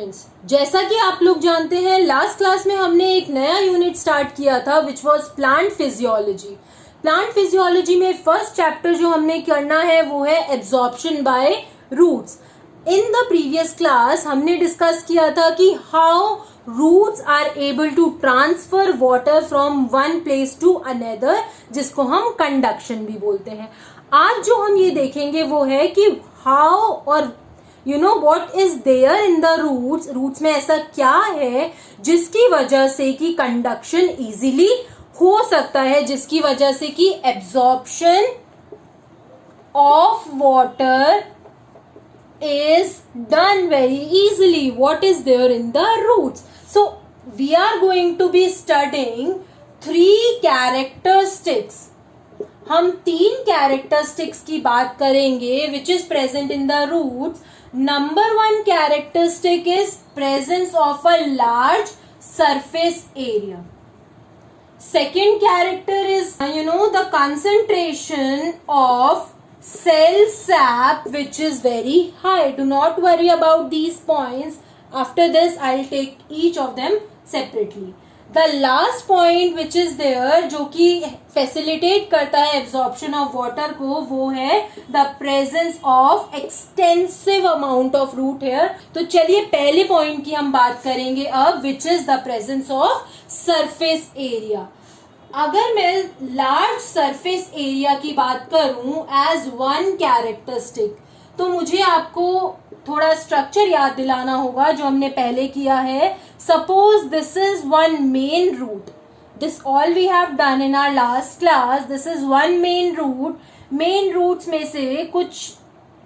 Students, जैसा कि आप लोग जानते हैं लास्ट क्लास में हमने एक नया यूनिट स्टार्ट किया था which was plant physiology. Plant physiology में फर्स्ट चैप्टर जो हमने करना है वो है absorption by roots. In the previous class हमने डिस्कस किया था कि how roots are able to transfer water from one place to another, जिसको हम कंडक्शन भी बोलते हैं। आज जो हम ये देखेंगे वो है कि हाउ और what is there in the roots में ऐसा क्या है जिसकी वजह से कि कंडक्शन इजीली हो सकता है, जिसकी वजह से कि absorption of water is done very easily. What is there in the roots? So we are going to be studying 3 characteristics. हम 3 characteristics की बात करेंगे which is present in the roots. Number 1 characteristic is presence of a large surface area. Second character is the concentration of cell sap which is very high. Do not worry about these points. After this I'll take each of them separately. The last point which is there जो कि facilitate करता है absorption of water को, वो है the presence of extensive amount of root hair. तो चलिए पहले point की हम बात करेंगे अब, which is the presence of surface area. अगर मैं लार्ज सरफेस एरिया की बात करूं एज वन कैरेक्टरिस्टिक, तो मुझे आपको थोड़ा स्ट्रक्चर याद दिलाना होगा जो हमने पहले किया है. Suppose this is one main root. This all we have done in our last class. This is one main root. Main roots में से कुछ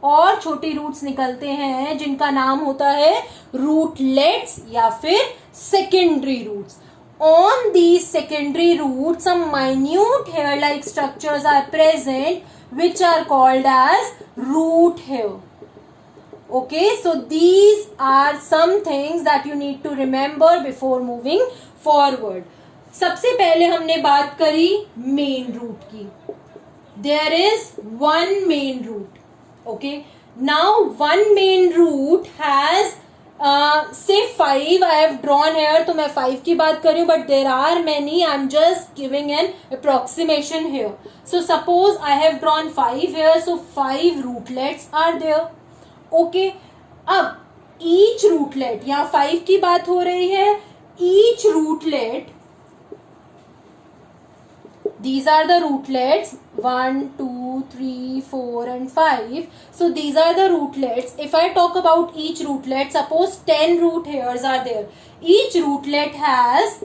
और छोटी रूट्स निकलते हैं जिनका नाम होता है रूटलेट्स या फिर secondary roots. On these secondary roots, some minute hair-like structures are present, which are called as root hair. Okay, so these are some things that you need to remember before moving forward. सबसे पहले हमने बात करी main root की. There is one main root. Okay, now one main root has say 5 I have drawn here. तो मैं 5 की बात कर रही हूँ, but there are many. I am just giving an approximation here. So suppose I have drawn 5 here, so 5 rootlets are there. Okay, अब each rootlet, यहाँ 5 की बात हो रही है. Each rootlet, these are the rootlets 1, 2, 3, 4 and 5. So these are the rootlets. If I talk about each rootlet, suppose 10 root hairs are there. Each rootlet has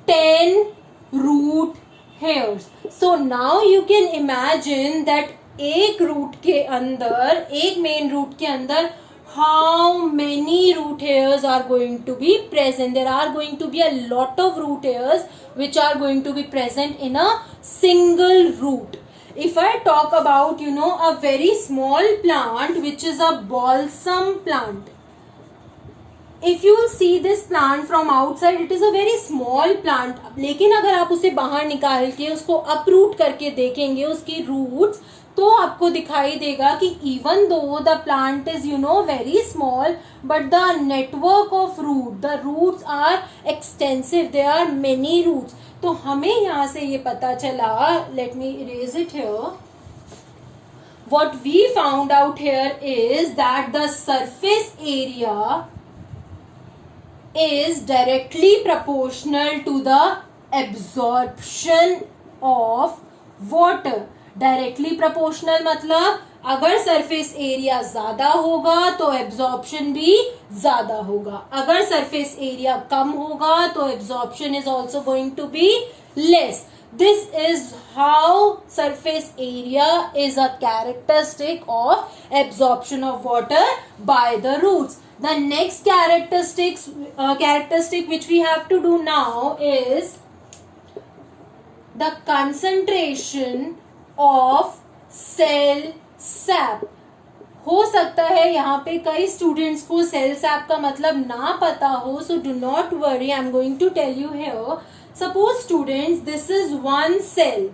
10 root hairs. So now you can imagine that एक root के अंदर, एक main root के अंदर how many root hairs are going to be present. There are going to be a lot of root hairs which are going to be present in a single root. If I talk about a very small plant which is a balsam plant, if you will see this plant from outside, it is a very small plant. लेकिन अगर आप उसे बाहर निकाल के उसको uproot करके देखेंगे उसकी roots, तो आपको दिखाई देगा कि even though the plant is very small, but the network of root, the roots are extensive. There are many roots. तो हमें यहाँ से ये पता चला, let me erase it here. What we found out here is that the surface area is directly proportional to the absorption of water. Directly proportional मतलब अगर surface area ज्यादा होगा तो एब्जॉर्प्शन भी ज्यादा होगा, अगर सरफेस एरिया कम होगा तो absorption is also going to be less. This is how surface area is a characteristic of absorption of water by the roots. The next characteristic which we have to do now is the concentration of cell sap. हो सकता है यहाँ पे कई students को cell SAP का मतलब ना पता हो, so do not worry, I am going to tell you here. Suppose students, this is one cell.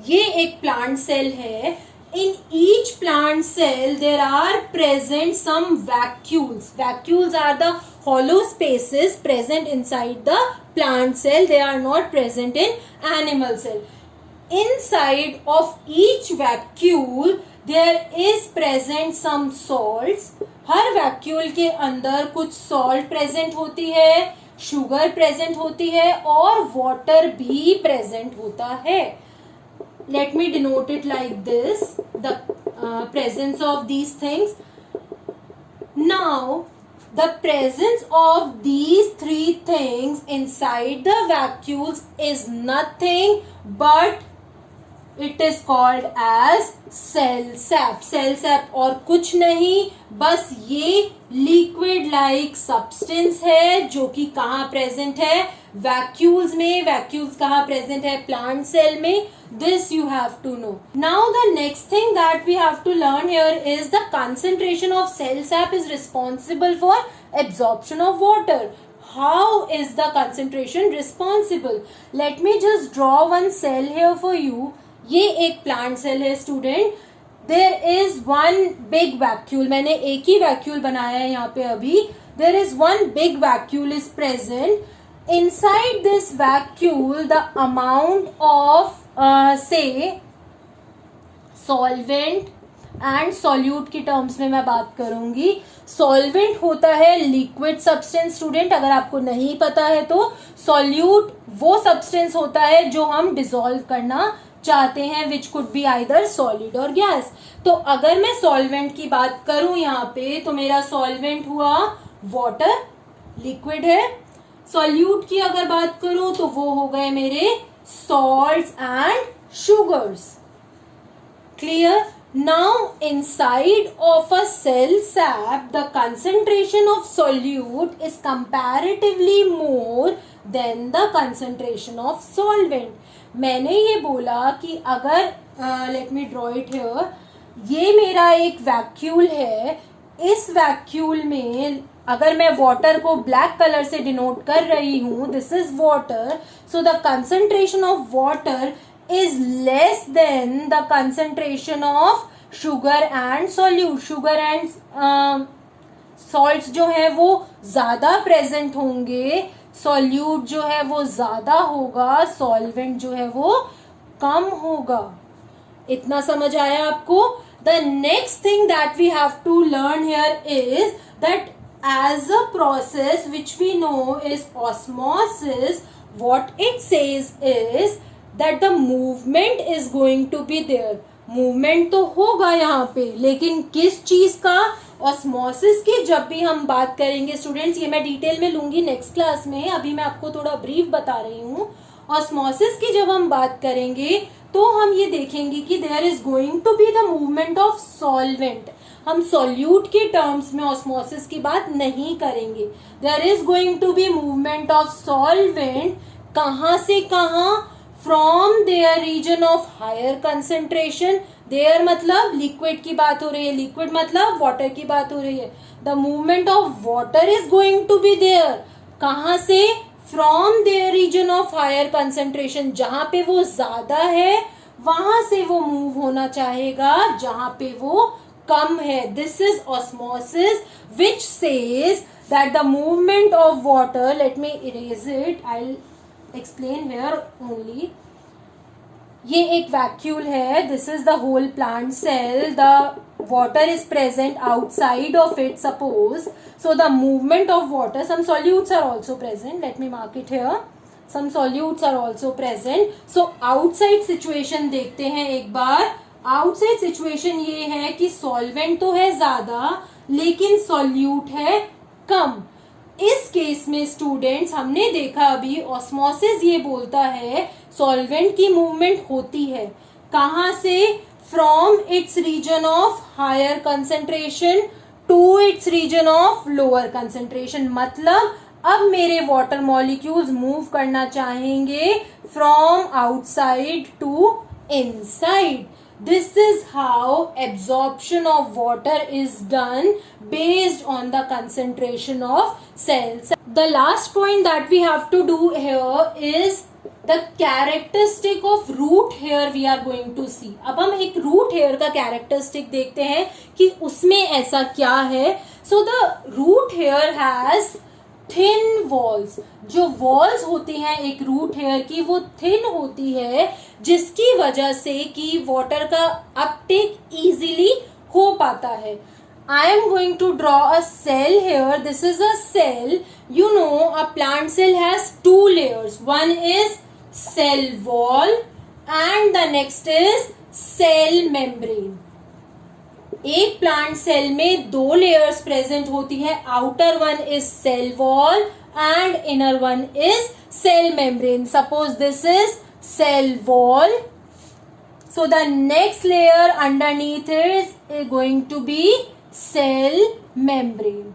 ये एक प्लांट सेल है. In each plant cell there are present some vacuoles. Vacuoles are the hollow spaces present inside the plant cell. They are not present in animal cell. Inside of each vacuole there is present some salts. Her vacuole के अंदर कुछ salt present होती है, sugar present होती है और water भी present होता है. Let me denote it like this, the presence of these things. Now the presence of these three things inside the vacuoles is nothing but it is called as cell sap. Cell sap और कुछ नहीं, बस ये liquid like substance है जो कि कहाँ present है, vacuoles में. vacuoles कहाँ present है, plant cell में. This you have to know. Now the next thing that we have to learn here is the concentration of cell sap is responsible for absorption of water. How is the concentration responsible? Let me just draw one cell here for you. ये एक plant cell है student. There is one big vacuole. मैंने एक ही vacuole बनाया है यहाँ पे अभी. There is one big vacuole is present. Inside this vacuole the amount of say solvent and solute की टर्म्स में मैं बात करूंगी. सॉल्वेंट होता है लिक्विड सब्सटेंस स्टूडेंट, अगर आपको नहीं पता है तो. सॉल्यूट वो सब्सटेंस होता है जो हम डिसॉल्व करना चाहते हैं, which could be either solid और गैस. तो अगर मैं सॉल्वेंट की बात करूं यहाँ पे तो मेरा सॉल्वेंट हुआ वाटर, लिक्विड है. सॉल्यूट की अगर बात करूं तो वो हो गए मेरे salts and sugars. Clear? Now inside of a cell sap the concentration of solute is comparatively more than the concentration of solvent. मैंने ये बोला कि अगर let me draw it here, ये मेरा एक वैक्यूल है. इस वैक्यूल में अगर मैं वाटर को ब्लैक कलर से डिनोट कर रही हूं, this is water, so the concentration of water is less than the concentration of sugar and solute. sugar and salts जो है वो ज्यादा present होंगे, solute जो है वो ज्यादा होगा, solvent जो है वो कम होगा. इतना समझ आया आपको? The next thing that we have to learn here is that as a process which we know is osmosis, what it says is that the movement is going to be there. Movement तो होगा यहाँ पे, लेकिन किस चीज का? Osmosis की जब भी हम बात करेंगे स्टूडेंट्स, ये मैं डिटेल में लूंगी नेक्स्ट क्लास में, अभी मैं आपको थोड़ा ब्रीफ बता रही हूँ. ऑस्मोसिस की जब हम बात करेंगे तो हम ये देखेंगे कि there is going to be the movement of solvent. हम सॉल्यूट के टर्म्स में ऑस्मोसिस की बात नहीं करेंगे. There is going to be movement of solvent. कहाँ से कहाँ? From their region of higher concentration. There मतलब लिक्विड की बात हो रही है, लिक्विड मतलब वाटर की बात हो रही है. The movement of water is going to be there. कहाँ से? From their region of higher concentration. जहां पे वो ज्यादा है वहां से वो मूव होना चाहेगा जहां पे वो कम है. This is osmosis which says that the movement of water, let me erase it, I explain here only. ये एक वैक्यूल है. This is the whole plant cell. द water is present outside of it, suppose. So the movement of water, some solutes are also present. Let me mark it here. Some solutes are also present. So outside situation देखते हैं एक बार. Outside situation ये है कि solvent तो है ज्यादा लेकिन solute है कम. इस केस में स्टूडेंट्स हमने देखा अभी ऑस्मोसिस ये बोलता है सॉल्वेंट की मूवमेंट होती है. कहाँ से? From its region of higher concentration to its region of lower concentration. मतलब अब मेरे वाटर मॉलिक्यूल्स मूव करना चाहेंगे from outside to inside. This is how absorption of water is done based on the concentration of cells. The last point that we have to do here is the characteristic of root hair we are going to see. अब हम एक root hair का characteristic देखते हैं कि उसमें ऐसा क्या है. So the root hair has thin walls, जो वॉल्स होती हैं एक रूट हेयर की वो थिन होती है, जिसकी वजह से कि वाटर का अपटेक इजीली हो पाता है. I am going to draw a cell here. This is a cell. You know, a plant cell has two layers. One is cell wall and the next is cell membrane. एक plant cell में दो layers present होती है. Outer one is cell wall and inner one is cell membrane. Suppose this is cell wall, so the next layer underneath is going to be cell membrane.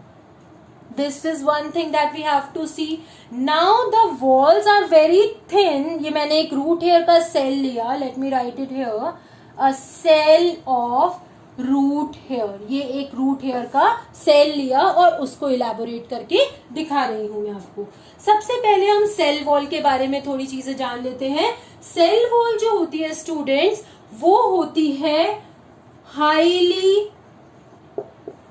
This is one thing that we have to see. Now the walls are very thin. ये मैंने एक root hair का cell लिया. Let me write it here. A cell of root hair. ये एक root hair का cell लिया और उसको elaborate करके दिखा रही हूँ मैं आपको. सबसे पहले हम cell wall के बारे में थोड़ी चीजें जान लेते हैं. Cell wall जो होती है स्टूडेंट्स, वो होती है हाईली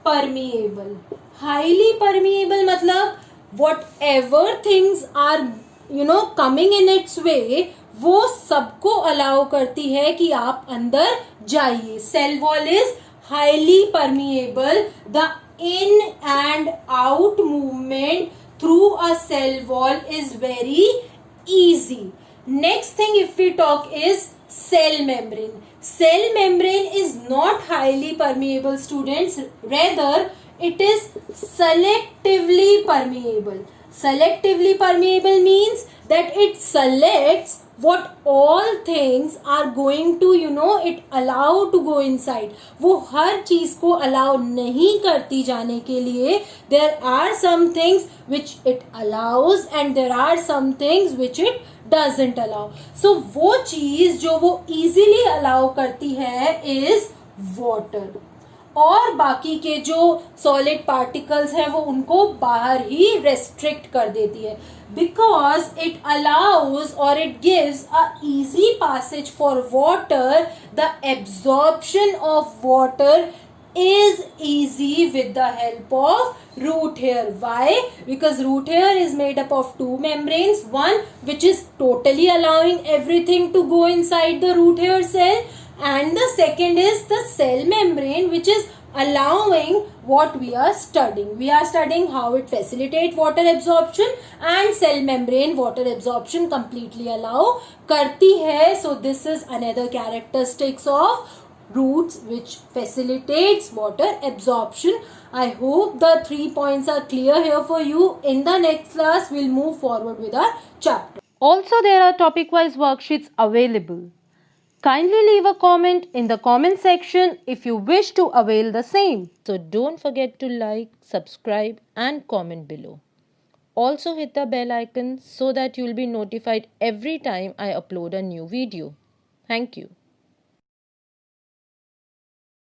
परमिएबल. हाईली परमिएबल मतलब whatever things are coming in its way, वो सबको अलाउ करती है कि आप अंदर जाइए. Cell wall is highly permeable. The in and out movement through a cell wall is very easy. Next thing if we talk is cell membrane. Cell membrane is not highly permeable, students. Rather, it is selectively permeable. Selectively permeable means that it selects what all things are going to it allow to go inside. वो हर चीज को allow नहीं करती जाने के लिए. There are some things which it allows and there are some things which it doesn't allow. So वो चीज जो वो easily allow करती है is water. और बाकी के जो सॉलिड पार्टिकल्स हैं वो उनको बाहर ही रेस्ट्रिक्ट कर देती है. बिकॉज इट अलाउज और it gives a easy passage for water, the absorption of water is easy with the help of root hair. Why? Because root hair is made up of two membranes, one which is totally allowing everything to go inside the root hair cell, and the second is the cell membrane which is allowing what we are studying. We are studying how it facilitates water absorption, and cell membrane water absorption completely allow करती है. So this is another characteristics of roots which facilitates water absorption. I hope the 3 points are clear here for you. In the next class, we'll move forward with our chapter. Also, there are topic-wise worksheets available. Kindly leave a comment in the comment section if you wish to avail the same. So don't forget to like, subscribe and comment below. Also hit the bell icon so that you'll be notified every time I upload a new video. Thank you.